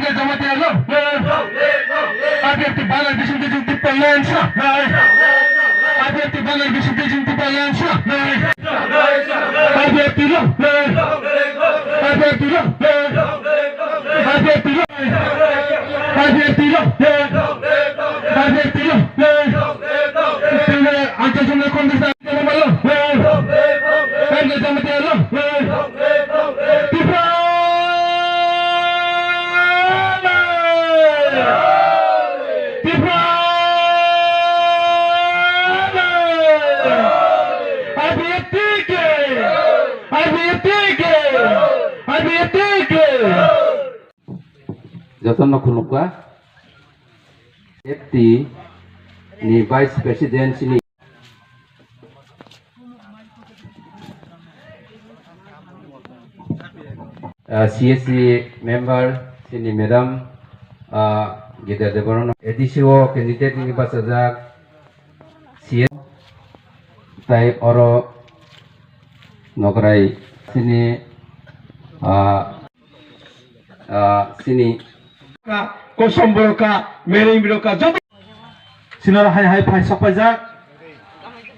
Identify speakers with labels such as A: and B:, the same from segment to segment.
A: Harga zaman tiada lo. Ada tibalan di sini jumpa pelan sah. Ada tibalan di sini jumpa pelan sah. Ada tilang. Ada tilang. Ada tilang. Ada tilang. Ada tilang. Anjir semua kondisi dalam malam. Harga zaman tiada lo.
B: Jatuhnya khulaijakha Ipft ni Vice President sini CSC member sini Madam Gita Devaron ADCO candidate ini pasajak CS tai oro nograi sini sini
A: Kosong beroka, mering beroka, jatuh. Sinar hai pai sapajak,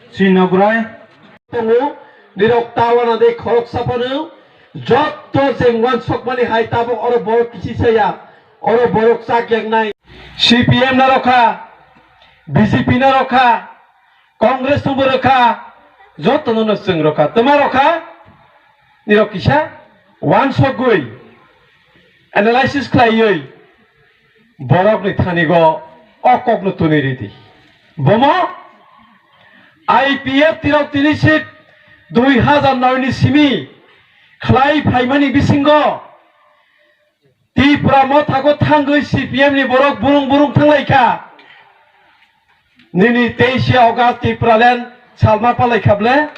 A: sinograi. Tunggu, dirok tawa nade khorok sapanu. Jatuh jengwan sokmani hai tabok oro borok kisi saya, oro borok sak yang nai. CPM naroka, BJP naroka, Kongres tu beroka, jatuh nono seng roka. Temaroka, dirok kisah, one sokgui, analysis klayoi. Borok ni thani go okok no tuni ridi. Bomo IPF tirok tini sit 2009 ni simi khlai phaimani bisingo ti pramo thago thangoi CPM ni borok burung thanglaika nini 23 August ti pralen salma palai khable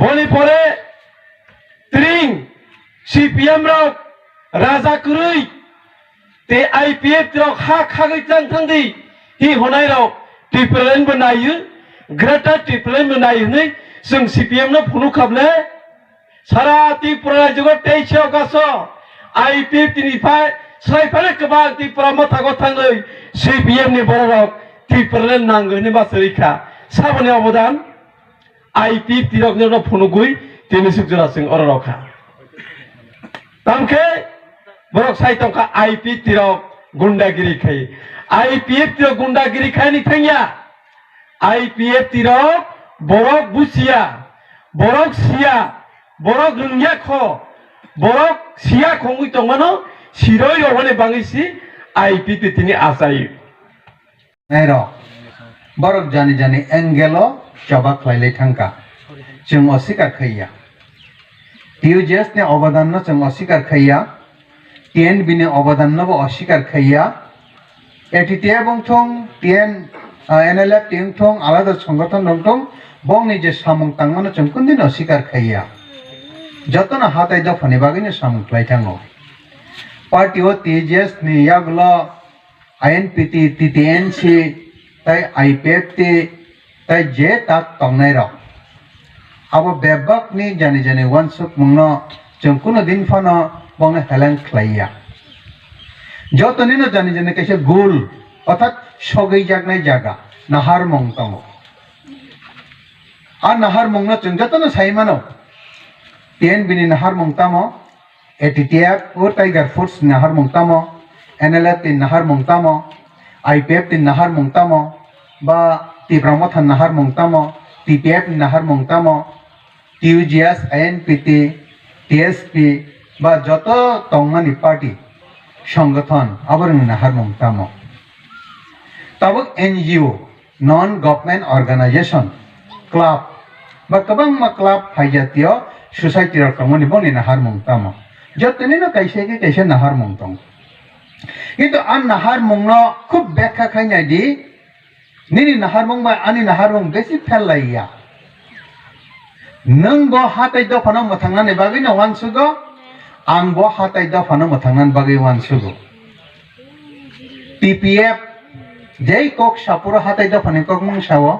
A: boli pore tring CPM rok raja kurui te IPF rok khagoi thangdi hi honai rok triplen benayu greater triplen benayu ni जों CPM no phunu khable sara tripura jugo 23 August IPF निफ्राय स्लाइफाले गोबां tripura mo thago thangoi CPM ni borok triplen nangoni basrika saboni अबदान IPF tirok no phunugui tini sukjura sing orokha tamke borok sai tongka IPF tirok gundagiri khai IPF tirok gundagiri khai ni thangya IPF tirok borok busia borok sia borok rungya kho borok sia khongui tongmano siroi robane bangisi IPF tini asai
C: nairo borok jani engelo chobak khlailai thangka जों अस्वीकार खैया टीयूजेस ने अवदान न जों अस्वीकार खैया TNB ने अवदान न अस्वीकार खैया एटीटीए बंथं टीएन एनएलएफ टिंगथं आलादा संगठन दंथं बंगनि जे सामुं तांगनो जों कुनदिन अस्वीकार खैया जतन हाथाय दफानि बागैनो सामुं ख्लायथांगो पार्टी ओ टीजेस नि यागलो आईएनपीटी टीटीएनसी ताय आईपीएफटी ताय जे ताक तंगनाय रक abo bebak ni jani wansuk mungno जों कुनो दिन फानो बंगने हेलें ख्लाइया जतनी न जani कैसे गुल अर्थात सगै जागनाय जागा नाहार मंग तंगो आ नाहार मंगनो जों जतन साइमानो टीएनबी नि नाहार मंग तामो एटीटीएफ और टाइगर फूड्स नाहार मंग तामो एनएलएफ नि नाहार मंग तामो आईपीएफ नि नाहार मंग तामो बा टिब्रामथन नाहार मंग तामो टीपीएफ नि नाहार मंग तामो टीयूजीएस आईएनपीटी टीएसपी बा जत तंगमानी पार्टी संगठन आबर नाहार मंग तामो तब NGO non government organisation club बा गोबां मा क्लब फाइजातीय सोसाइटी रकमनि बनि नाहार मंग तामो जतनी न कैसे नाहार मंग तंग किन्तु आन नाहार मंगनो खूब व्याख्या खाइनायदि निनि नाहार मंग बा आनि नाहार मंग बेसि फेललाइया नों बो हाथाय दफानो मोथांनानै बागै न वानसुगो आं बो हाथाय दफानो मोथांनानै बागै वानसुगो पीपीएफ जै kokchap हाथाय दफानि कक मंगसावो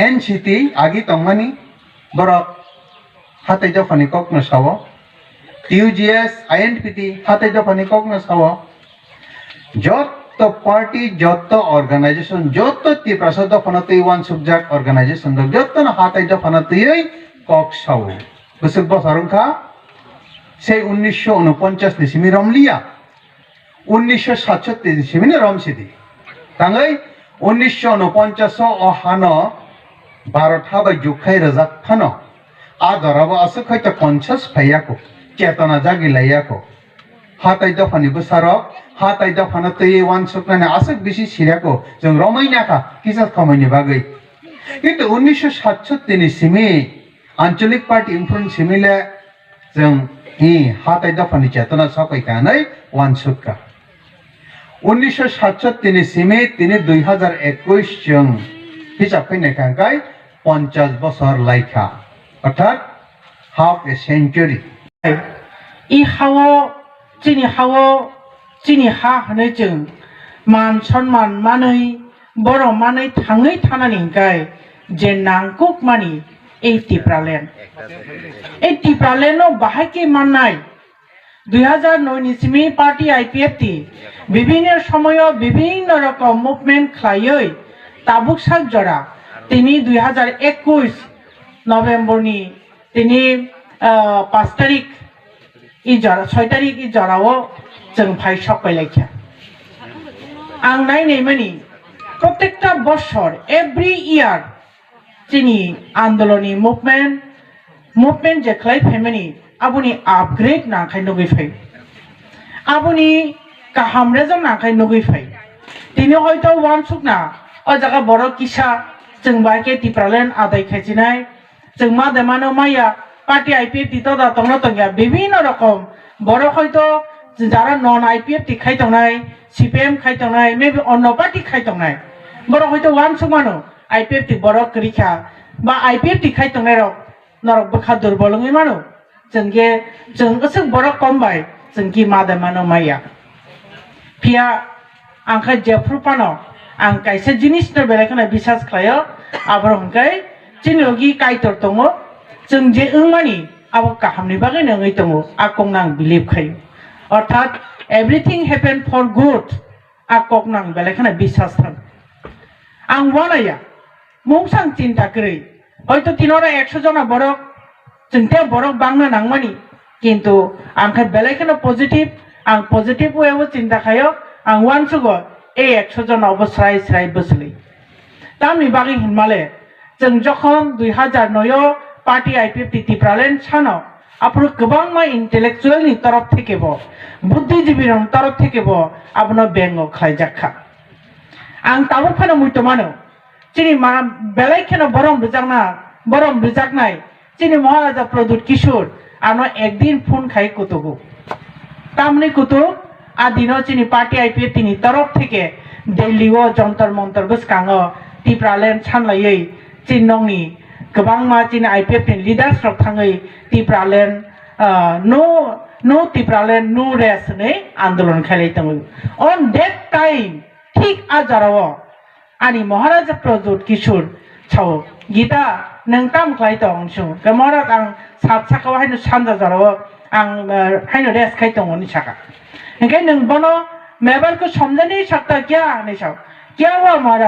C: एनसीटी आगि तंमानि बरक हाथाय दफानि कक नसावो TUGS INPT হাতে দফানি কখনো সাওয়া যত পার্টি যত অর্গানাইজেশন যত ত্রিপ্রাসা দফানাতেই ওয়ান সুবজেক্ট অর্গানাইজেশন যত না হাতে দফানাতেই কক সাও বসে বসারুখা সেই 1949 ni simi romlia 1967 ni simi romsidi tangai 1949 o hano Bharata ba jukhai razak phano adorabo asukhay ta 50 phayako chetana jagilayako hatai dafani busarok hatai dafana tei wan suknane asuk bishi sirako jong romaina kha kisas khamani bagai কিন্তু 1967 ni simi আঞ্চলিক party influence সিমিলে जों हाथाय दफानि चेतना सफायखानाय वान सुटका 1967 नि सिमे तिनि 2021 जों हिसाब फैनायखाय 50 बছর लायखा अर्थात हाफ ए सेंचुरी
D: इ हावो चिनि हा हनै जों मान सन्मान मानै बर' मानै थाङै थानानैखाय जे नांगुक मानि এই টিপ্রালেন্ড বাহাইকে মাননাই 2009 নিসিমি পার্টি IPFT বিভিন্ন সময় বিভিন্ন রকম মুভমেন্ট খাইयै তাবুক সাক জরা তিনি 2021 নভেম্বরনি তিনি 5 তারিখ ই জরা 6 তারিখ ই জরাও जों ভাই সকাইলাইখা আং নাইनै মানি প্রত্যেকটা বছর এভরি ইয়ার চিনি আন্দোলনী মুভমেন্ট যে খাই ফেমিনি আবুনি আপগ্রেড না খাই নগৈ ফাই আবুনি কাহাম রেজম না খাই নগৈ ফাই তিনি হয়তো ওয়ান সুকনা ও জায়গা বড় কিসা जों বাকে টিপ্রালেন আদায় খাইছিনাই जों মা দেমানো মাইয়া পার্টি IPFT তো দা তংন তংয়া বিভিন্ন রকম বড় হয়তো যারা নন IPFT খাই তংনাই CPM খাই তংনাই মেবি অন্য পার্টি খাই তংনাই বড় হয়তো one সুমানো IPFT borok kerikha ba IPFT khai tongnai rok norok bokha durbolongi mano जों असuk borok kombai जों ki mada mano maya pia angkha jefru pano ang kaisa jinis no belakana bisas khlayo abor hongkai chinogi kaitor tongo जों je ungmani abo kahamni bagai nangoi tongo akong believe khai orthat everything happen for good akok nang belakana bisas thang ang wanaya মংসাং চিন্তা করে হয়তো তিনরা 100 জন বড়ক চিন্তা বড়ক বাংলা নাংমানি কিন্তু আংখা বেলাইখানে positive ওয়েও চিন্তা খায়ো আং ওয়ানসুগো এই 100 জন অবস্রাই বসলি তামনি বাগি হিনমালে जों যখন 2009 পার্টি IPFT টিপ্রালেন ছানো আপনি গোবাং মা ইন্টেলেকচুয়াল নি তরফ থেকে বুদ্ধিজীবীর তরফ থেকে আপনি ব্যঙ্গ খাইজাখা আং তাবো ফানো মুইতো মানো চিনি মা বেলাইখানে বরম রুজাকনাই চিনি মহারাজা প্রদুত কিশোর আনো একদিন ফোন খাই কুতুগু তামনি কুতুক আদিনো চিনি পার্টি IPFT নি তরফ থেকে দিল্লিও যন্তর মন্তর বসকাঙ্গ টিপ্রালেন সানলাयै চিনংনি গোবাং মা চিনি IPFT লিডার্স রক থাङै টিপ্রালেন নো টিপ্রালেন নো রেস नै আন্দোলন খাইলাই তङ অন দ্যাট টাইম ঠিক আজারাও ani maharaja produt kishur chao gita nang tam khlai tong chu kamara ang sap sakwa hainu sanda jaro ang hainu res khai tong ni saka engkai nang bono mebal ko somjani sakta kya ni sao kya wa mara